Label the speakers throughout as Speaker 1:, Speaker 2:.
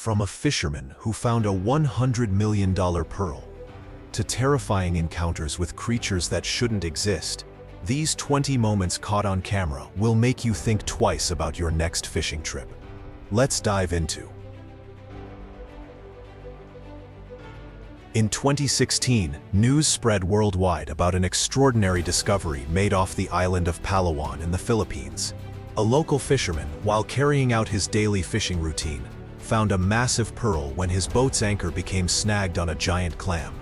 Speaker 1: From a fisherman who found a $100 million pearl, to terrifying encounters with creatures that shouldn't exist, these 20 moments caught on camera will make you think twice about your next fishing trip. Let's dive into. In 2016, news spread worldwide about an extraordinary discovery made off the island of Palawan in the Philippines. A local fisherman, while carrying out his daily fishing routine, found a massive pearl when his boat's anchor became snagged on a giant clam.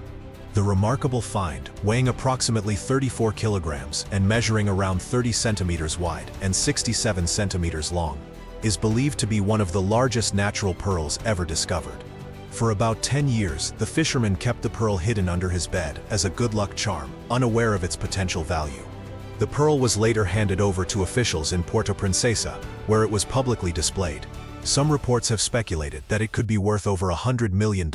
Speaker 1: The remarkable find, weighing approximately 34 kilograms and measuring around 30 centimeters wide and 67 centimeters long, is believed to be one of the largest natural pearls ever discovered. For about 10 years, the fisherman kept the pearl hidden under his bed as a good luck charm, unaware of its potential value. The pearl was later handed over to officials in Puerto Princesa, where it was publicly displayed. Some reports have speculated that it could be worth over $100 million.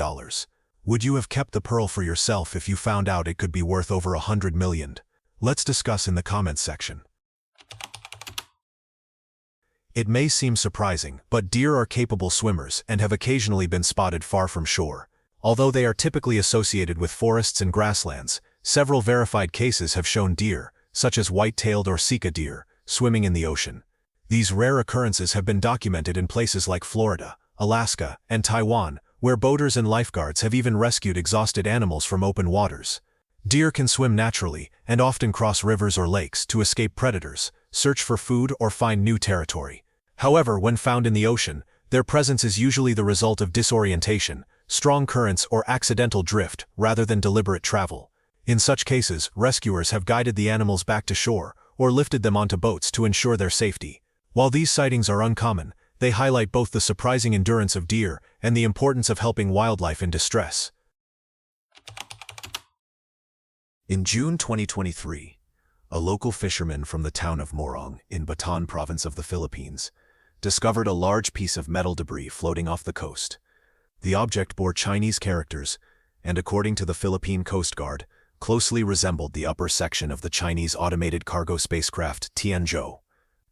Speaker 1: Would you have kept the pearl for yourself if you found out it could be worth over $100 million? Let's discuss in the comments section. It may seem surprising, but deer are capable swimmers and have occasionally been spotted far from shore. Although they are typically associated with forests and grasslands, several verified cases have shown deer, such as white-tailed or sika deer, swimming in the ocean. These rare occurrences have been documented in places like Florida, Alaska, and Taiwan, where boaters and lifeguards have even rescued exhausted animals from open waters. Deer can swim naturally and often cross rivers or lakes to escape predators, search for food, or find new territory. However, when found in the ocean, their presence is usually the result of disorientation, strong currents, or accidental drift rather than deliberate travel. In such cases, rescuers have guided the animals back to shore or lifted them onto boats to ensure their safety. While these sightings are uncommon, they highlight both the surprising endurance of deer and the importance of helping wildlife in distress. In June 2023, a local fisherman from the town of Morong in Bataan province of the Philippines discovered a large piece of metal debris floating off the coast. The object bore Chinese characters and, according to the Philippine Coast Guard, closely resembled the upper section of the Chinese automated cargo spacecraft Tianzhou.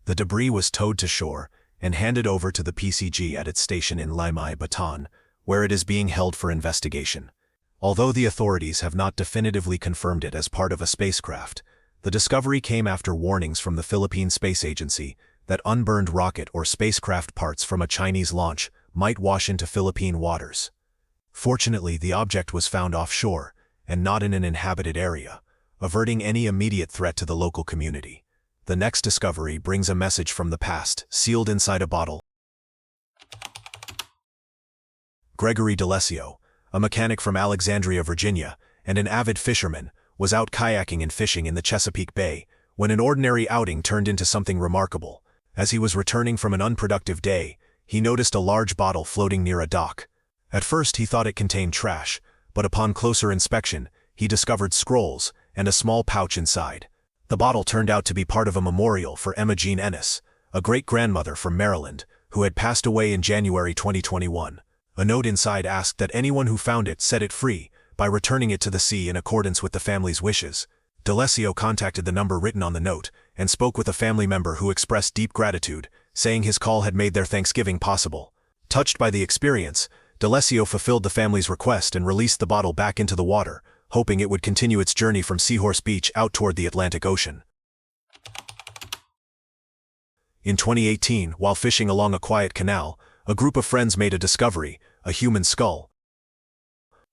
Speaker 1: The debris was towed to shore and handed over to the PCG at its station in Limay, Bataan, where it is being held for investigation. Although the authorities have not definitively confirmed it as part of a spacecraft, the discovery came after warnings from the Philippine Space Agency that unburned rocket or spacecraft parts from a Chinese launch might wash into Philippine waters. Fortunately, the object was found offshore and not in an inhabited area, averting any immediate threat to the local community. The next discovery brings a message from the past, sealed inside a bottle. Gregory D'Alessio, a mechanic from Alexandria, Virginia, and an avid fisherman, was out kayaking and fishing in the Chesapeake Bay when an ordinary outing turned into something remarkable. As he was returning from an unproductive day, he noticed a large bottle floating near a dock. At first he thought it contained trash, but upon closer inspection, he discovered scrolls and a small pouch inside. The bottle turned out to be part of a memorial for Emma Jean Ennis, a great-grandmother from Maryland, who had passed away in January 2021. A note inside asked that anyone who found it set it free by returning it to the sea in accordance with the family's wishes. D'Alessio contacted the number written on the note and spoke with a family member who expressed deep gratitude, saying his call had made their Thanksgiving possible. Touched by the experience, D'Alessio fulfilled the family's request and released the bottle back into the water, hoping it would continue its journey from Seahorse Beach out toward the Atlantic Ocean. In 2018, while fishing along a quiet canal, a group of friends made a discovery: a human skull.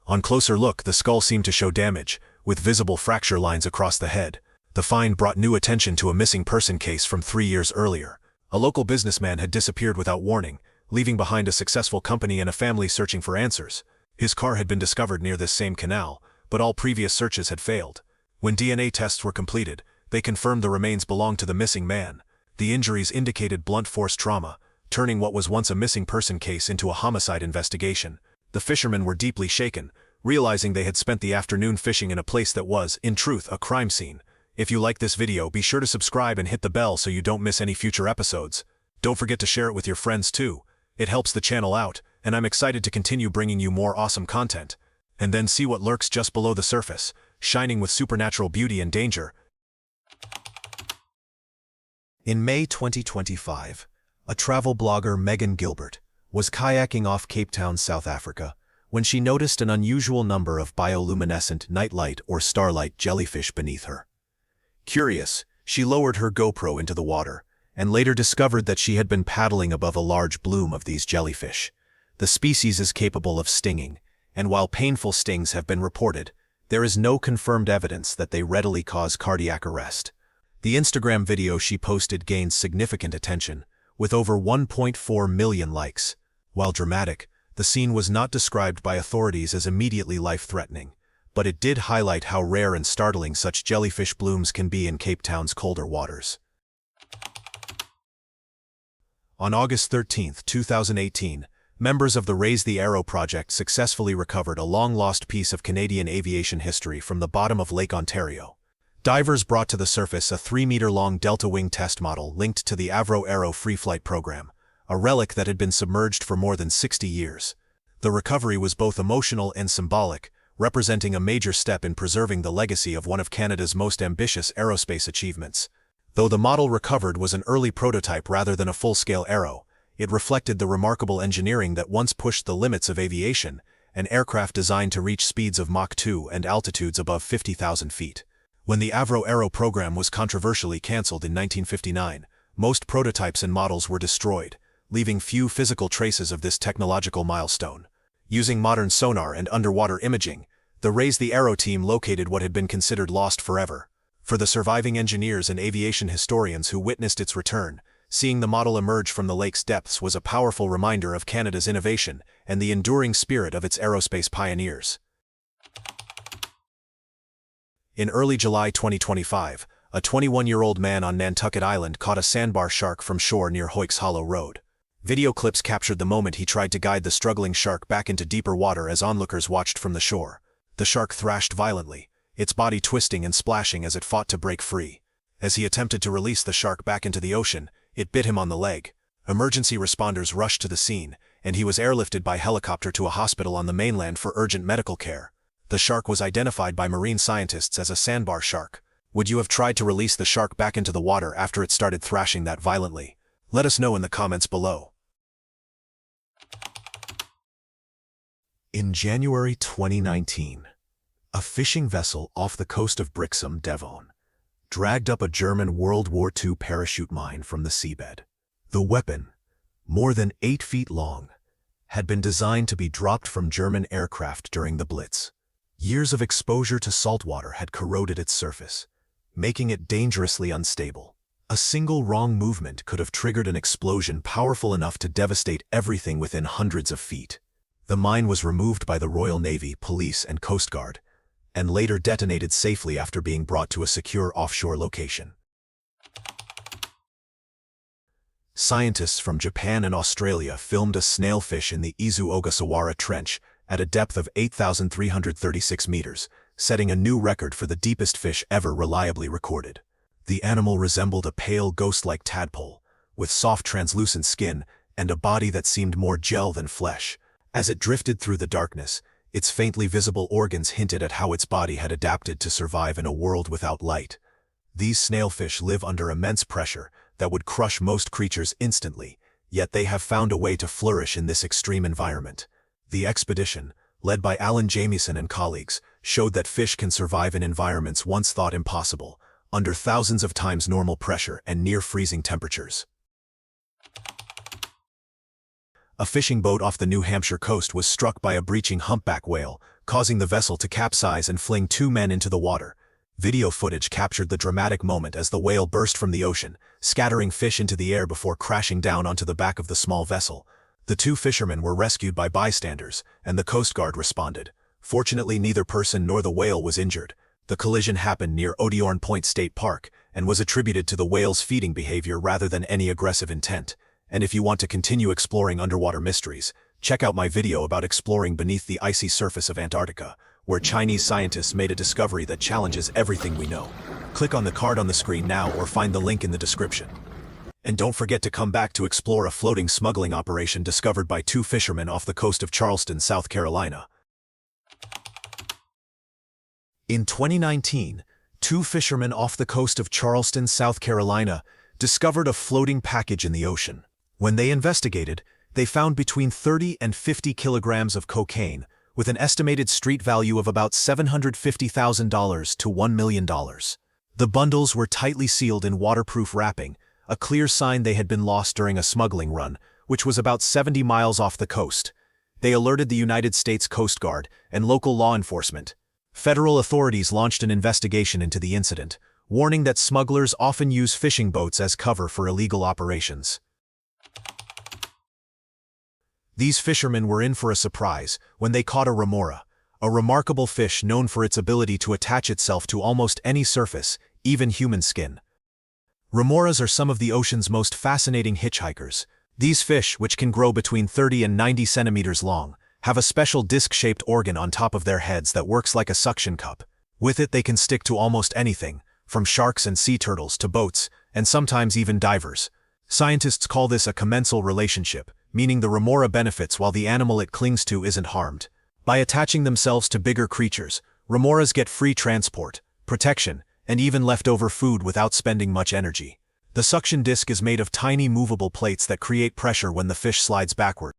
Speaker 1: On closer look, the skull seemed to show damage, with visible fracture lines across the head. The find brought new attention to a missing person case from 3 years earlier. A local businessman had disappeared without warning, leaving behind a successful company and a family searching for answers. His car had been discovered near this same canal, but all previous searches had failed. When DNA tests were completed, they confirmed the remains belonged to the missing man. The injuries indicated blunt force trauma, turning what was once a missing person case into a homicide investigation. The fishermen were deeply shaken, realizing they had spent the afternoon fishing in a place that was, in truth, a crime scene. If you like this video, be sure to subscribe and hit the bell so you don't miss any future episodes. Don't forget to share it with your friends too. It helps the channel out, and I'm excited to continue bringing you more awesome content. And then see what lurks just below the surface, shining with supernatural beauty and danger. In May 2025, a travel blogger, Megan Gilbert, was kayaking off Cape Town, South Africa, when she noticed an unusual number of bioluminescent nightlight or starlight jellyfish beneath her. Curious, she lowered her GoPro into the water, and later discovered that she had been paddling above a large bloom of these jellyfish. The species is capable of stinging, and while painful stings have been reported, there is no confirmed evidence that they readily cause cardiac arrest. The Instagram video she posted gained significant attention, with over 1.4 million likes. While dramatic, the scene was not described by authorities as immediately life-threatening, but it did highlight how rare and startling such jellyfish blooms can be in Cape Town's colder waters. On August 13, 2018, members of the Raise the Arrow project successfully recovered a long-lost piece of Canadian aviation history from the bottom of Lake Ontario. Divers brought to the surface a 3-meter-long delta wing test model linked to the Avro free flight program, a relic that had been submerged for more than 60 years. The recovery was both emotional and symbolic, representing a major step in preserving the legacy of one of Canada's most ambitious aerospace achievements. Though the model recovered was an early prototype rather than a full-scale Arrow, it reflected the remarkable engineering that once pushed the limits of aviation, an aircraft designed to reach speeds of Mach 2 and altitudes above 50,000 feet. When the Avro program was controversially cancelled in 1959, most prototypes and models were destroyed, leaving few physical traces of this technological milestone. Using modern sonar and underwater imaging, the Raise the Arrow team located what had been considered lost forever. For the surviving engineers and aviation historians who witnessed its return, seeing the model emerge from the lake's depths was a powerful reminder of Canada's innovation and the enduring spirit of its aerospace pioneers. In early July 2025, a 21-year-old man on Nantucket Island caught a sandbar shark from shore near Hoyks Hollow Road. Video clips captured the moment he tried to guide the struggling shark back into deeper water as onlookers watched from the shore. The shark thrashed violently, its body twisting and splashing as it fought to break free. As he attempted to release the shark back into the ocean, it bit him on the leg. Emergency responders rushed to the scene, and he was airlifted by helicopter to a hospital on the mainland for urgent medical care. The shark was identified by marine scientists as a sandbar shark. Would you have tried to release the shark back into the water after it started thrashing that violently? Let us know in the comments below. In January 2019, a fishing vessel off the coast of Brixham, Devon, dragged up a German World War II parachute mine from the seabed. The weapon, more than 8 feet long, had been designed to be dropped from German aircraft during the Blitz. Years of exposure to saltwater had corroded its surface, making it dangerously unstable. A single wrong movement could have triggered an explosion powerful enough to devastate everything within hundreds of feet. The mine was removed by the Royal Navy, Police, and Coast Guard, and later detonated safely after being brought to a secure offshore location. Scientists from Japan and Australia filmed a snailfish in the Izu Ogasawara Trench at a depth of 8,336 meters, setting a new record for the deepest fish ever reliably recorded. The animal resembled a pale ghost-like tadpole, with soft translucent skin and a body that seemed more gel than flesh. As it drifted through the darkness, its faintly visible organs hinted at how its body had adapted to survive in a world without light. These snailfish live under immense pressure that would crush most creatures instantly, yet they have found a way to flourish in this extreme environment. The expedition, led by Alan Jamieson and colleagues, showed that fish can survive in environments once thought impossible, under thousands of times normal pressure and near-freezing temperatures. A fishing boat off the New Hampshire coast was struck by a breaching humpback whale, causing the vessel to capsize and fling 2 men into the water. Video footage captured the dramatic moment as the whale burst from the ocean, scattering fish into the air before crashing down onto the back of the small vessel. The 2 fishermen were rescued by bystanders, and the Coast Guard responded. Fortunately, neither person nor the whale was injured. The collision happened near Odiorn Point State Park and was attributed to the whale's feeding behavior rather than any aggressive intent. And if you want to continue exploring underwater mysteries, check out my video about exploring beneath the icy surface of Antarctica, where Chinese scientists made a discovery that challenges everything we know. Click on the card on the screen now or find the link in the description. And don't forget to come back to explore a floating smuggling operation discovered by 2 fishermen off the coast of Charleston, South Carolina. In 2019, 2 fishermen off the coast of Charleston, South Carolina, discovered a floating package in the ocean. When they investigated, they found between 30 and 50 kilograms of cocaine, with an estimated street value of about $750,000 to $1 million. The bundles were tightly sealed in waterproof wrapping, a clear sign they had been lost during a smuggling run, which was about 70 miles off the coast. They alerted the United States Coast Guard and local law enforcement. Federal authorities launched an investigation into the incident, warning that smugglers often use fishing boats as cover for illegal operations. These fishermen were in for a surprise when they caught a remora, a remarkable fish known for its ability to attach itself to almost any surface, even human skin. Remoras are some of the ocean's most fascinating hitchhikers. These fish, which can grow between 30 and 90 centimeters long, have a special disc-shaped organ on top of their heads that works like a suction cup. With it they can stick to almost anything, from sharks and sea turtles to boats, and sometimes even divers. Scientists call this a commensal relationship, meaning the remora benefits while the animal it clings to isn't harmed. By attaching themselves to bigger creatures, remoras get free transport, protection, and even leftover food without spending much energy. The suction disc is made of tiny movable plates that create pressure when the fish slides backward,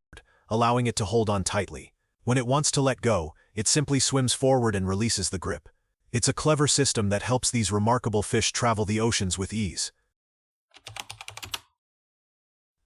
Speaker 1: allowing it to hold on tightly. When it wants to let go, it simply swims forward and releases the grip. It's a clever system that helps these remarkable fish travel the oceans with ease.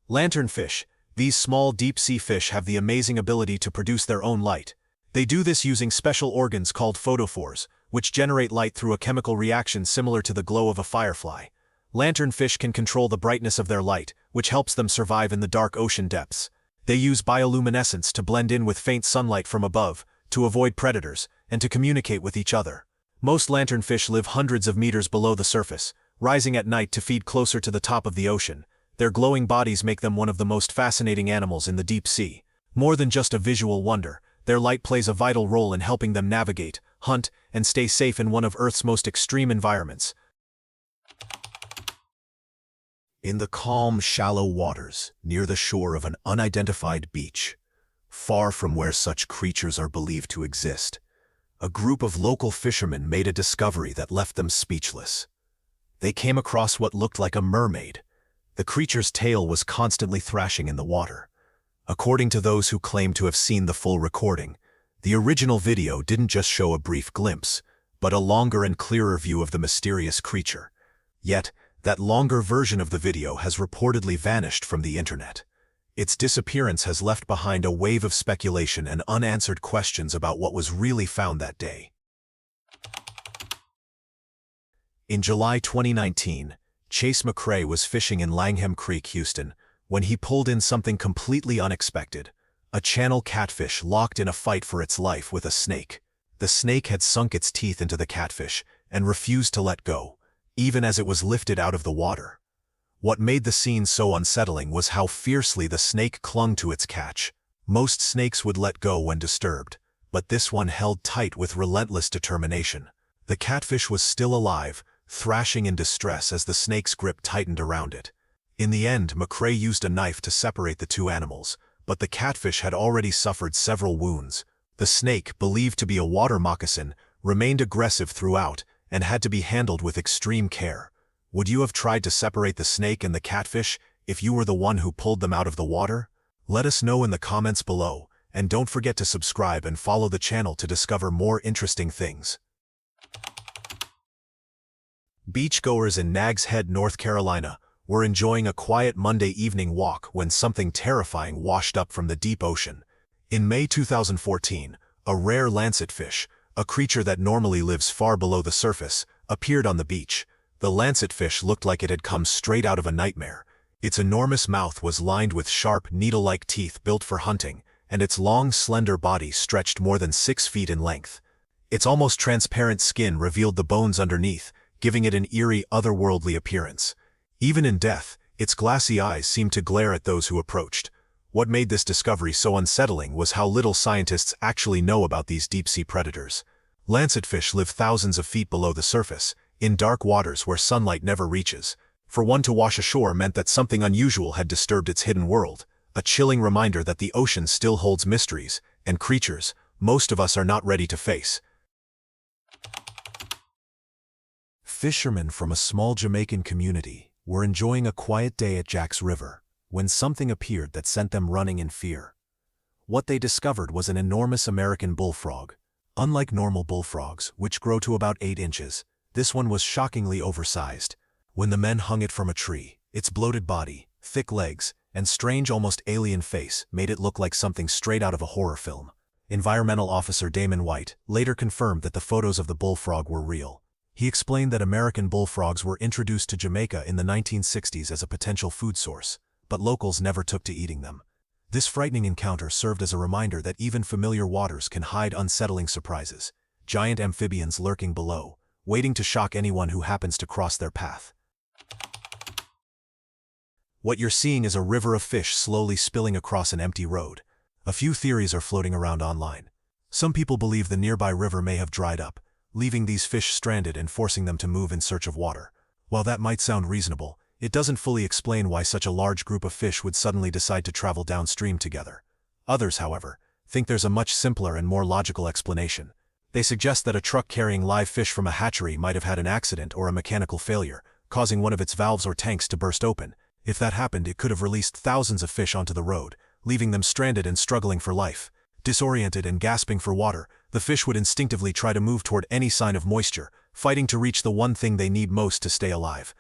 Speaker 1: Lanternfish. These small deep-sea fish have the amazing ability to produce their own light. They do this using special organs called photophores, which generate light through a chemical reaction similar to the glow of a firefly. Lanternfish can control the brightness of their light, which helps them survive in the dark ocean depths. They use bioluminescence to blend in with faint sunlight from above, to avoid predators, and to communicate with each other. Most lanternfish live hundreds of meters below the surface, rising at night to feed closer to the top of the ocean. Their glowing bodies make them one of the most fascinating animals in the deep sea. More than just a visual wonder, their light plays a vital role in helping them navigate, hunt, and stay safe in one of Earth's most extreme environments. In the calm, shallow waters, near the shore of an unidentified beach, far from where such creatures are believed to exist, a group of local fishermen made a discovery that left them speechless. They came across what looked like a mermaid. The creature's tail was constantly thrashing in the water. According to those who claim to have seen the full recording, the original video didn't just show a brief glimpse, but a longer and clearer view of the mysterious creature. Yet, that longer version of the video has reportedly vanished from the internet. Its disappearance has left behind a wave of speculation and unanswered questions about what was really found that day. In July 2019, Chase McCrae was fishing in Langham Creek, Houston, when he pulled in something completely unexpected: a channel catfish locked in a fight for its life with a snake. The snake had sunk its teeth into the catfish and refused to let go, even as it was lifted out of the water. What made the scene so unsettling was how fiercely the snake clung to its catch. Most snakes would let go when disturbed, but this one held tight with relentless determination. The catfish was still alive, thrashing in distress as the snake's grip tightened around it. In the end, McCrae used a knife to separate the two animals, but the catfish had already suffered several wounds. The snake, believed to be a water moccasin, remained aggressive throughout and had to be handled with extreme care. Would you have tried to separate the snake and the catfish if you were the one who pulled them out of the water? Let us know in the comments below, and don't forget to subscribe and follow the channel to discover more interesting things. Beachgoers in Nags Head, North Carolina, were enjoying a quiet Monday evening walk when something terrifying washed up from the deep ocean. In May 2014, a rare lancet fish, a creature that normally lives far below the surface, appeared on the beach. The lancet fish looked like it had come straight out of a nightmare. Its enormous mouth was lined with sharp, needle-like teeth built for hunting, and its long, slender body stretched more than 6 feet in length. Its almost transparent skin revealed the bones underneath, giving it an eerie, otherworldly appearance. Even in death, its glassy eyes seemed to glare at those who approached. What made this discovery so unsettling was how little scientists actually know about these deep-sea predators. Lancet fish live thousands of feet below the surface, in dark waters where sunlight never reaches. For one to wash ashore meant that something unusual had disturbed its hidden world, a chilling reminder that the ocean still holds mysteries and creatures most of us are not ready to face. Fishermen from a small Jamaican community were enjoying a quiet day at Jack's River, when something appeared that sent them running in fear. What they discovered was an enormous American bullfrog. Unlike normal bullfrogs, which grow to about 8 inches, this one was shockingly oversized. When the men hung it from a tree, its bloated body, thick legs, and strange, almost alien face made it look like something straight out of a horror film. Environmental Officer Damon White later confirmed that the photos of the bullfrog were real. He explained that American bullfrogs were introduced to Jamaica in the 1960s as a potential food source, but locals never took to eating them. This frightening encounter served as a reminder that even familiar waters can hide unsettling surprises, giant amphibians lurking below, waiting to shock anyone who happens to cross their path. What you're seeing is a river of fish slowly spilling across an empty road. A few theories are floating around online. Some people believe the nearby river may have dried up, leaving these fish stranded and forcing them to move in search of water. While that might sound reasonable, it doesn't fully explain why such a large group of fish would suddenly decide to travel downstream together. Others, however, think there's a much simpler and more logical explanation. They suggest that a truck carrying live fish from a hatchery might have had an accident or a mechanical failure, causing one of its valves or tanks to burst open. If that happened, it could have released thousands of fish onto the road, leaving them stranded and struggling for life. Disoriented and gasping for water, the fish would instinctively try to move toward any sign of moisture, fighting to reach the one thing they need most to stay alive.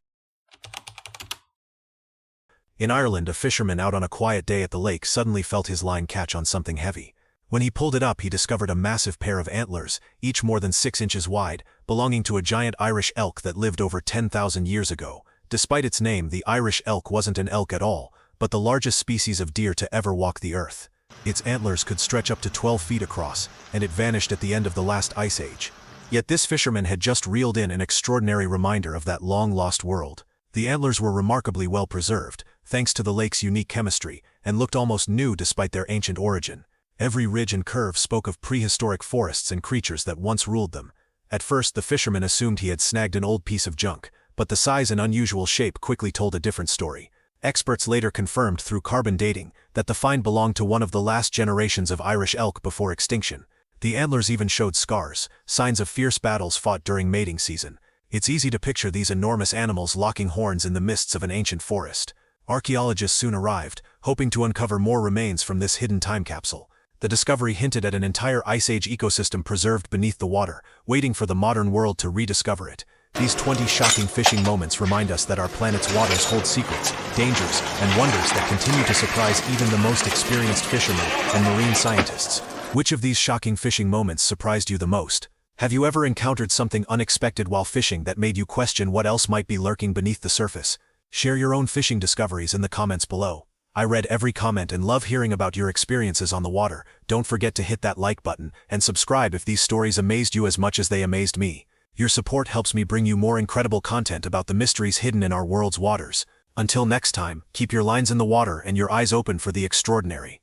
Speaker 1: In Ireland, a fisherman out on a quiet day at the lake suddenly felt his line catch on something heavy. When he pulled it up, he discovered a massive pair of antlers, each more than 6 inches wide, belonging to a giant Irish elk that lived over 10,000 years ago. Despite its name, the Irish elk wasn't an elk at all, but the largest species of deer to ever walk the earth. Its antlers could stretch up to 12 feet across, and it vanished at the end of the last ice age. Yet this fisherman had just reeled in an extraordinary reminder of that long-lost world. The antlers were remarkably well preserved, thanks to the lake's unique chemistry, and looked almost new despite their ancient origin. Every ridge and curve spoke of prehistoric forests and creatures that once ruled them. At first, the fisherman assumed he had snagged an old piece of junk, but the size and unusual shape quickly told a different story. Experts later confirmed through carbon dating that the find belonged to one of the last generations of Irish elk before extinction. The antlers even showed scars, signs of fierce battles fought during mating season. It's easy to picture these enormous animals locking horns in the mists of an ancient forest. Archaeologists soon arrived, hoping to uncover more remains from this hidden time capsule. The discovery hinted at an entire Ice Age ecosystem preserved beneath the water, waiting for the modern world to rediscover it. These 20 shocking fishing moments remind us that our planet's waters hold secrets, dangers, and wonders that continue to surprise even the most experienced fishermen and marine scientists. Which of these shocking fishing moments surprised you the most? Have you ever encountered something unexpected while fishing that made you question what else might be lurking beneath the surface? Share your own fishing discoveries in the comments below. I read every comment and love hearing about your experiences on the water. Don't forget to hit that like button and subscribe if these stories amazed you as much as they amazed me. Your support helps me bring you more incredible content about the mysteries hidden in our world's waters. Until next time, keep your lines in the water and your eyes open for the extraordinary.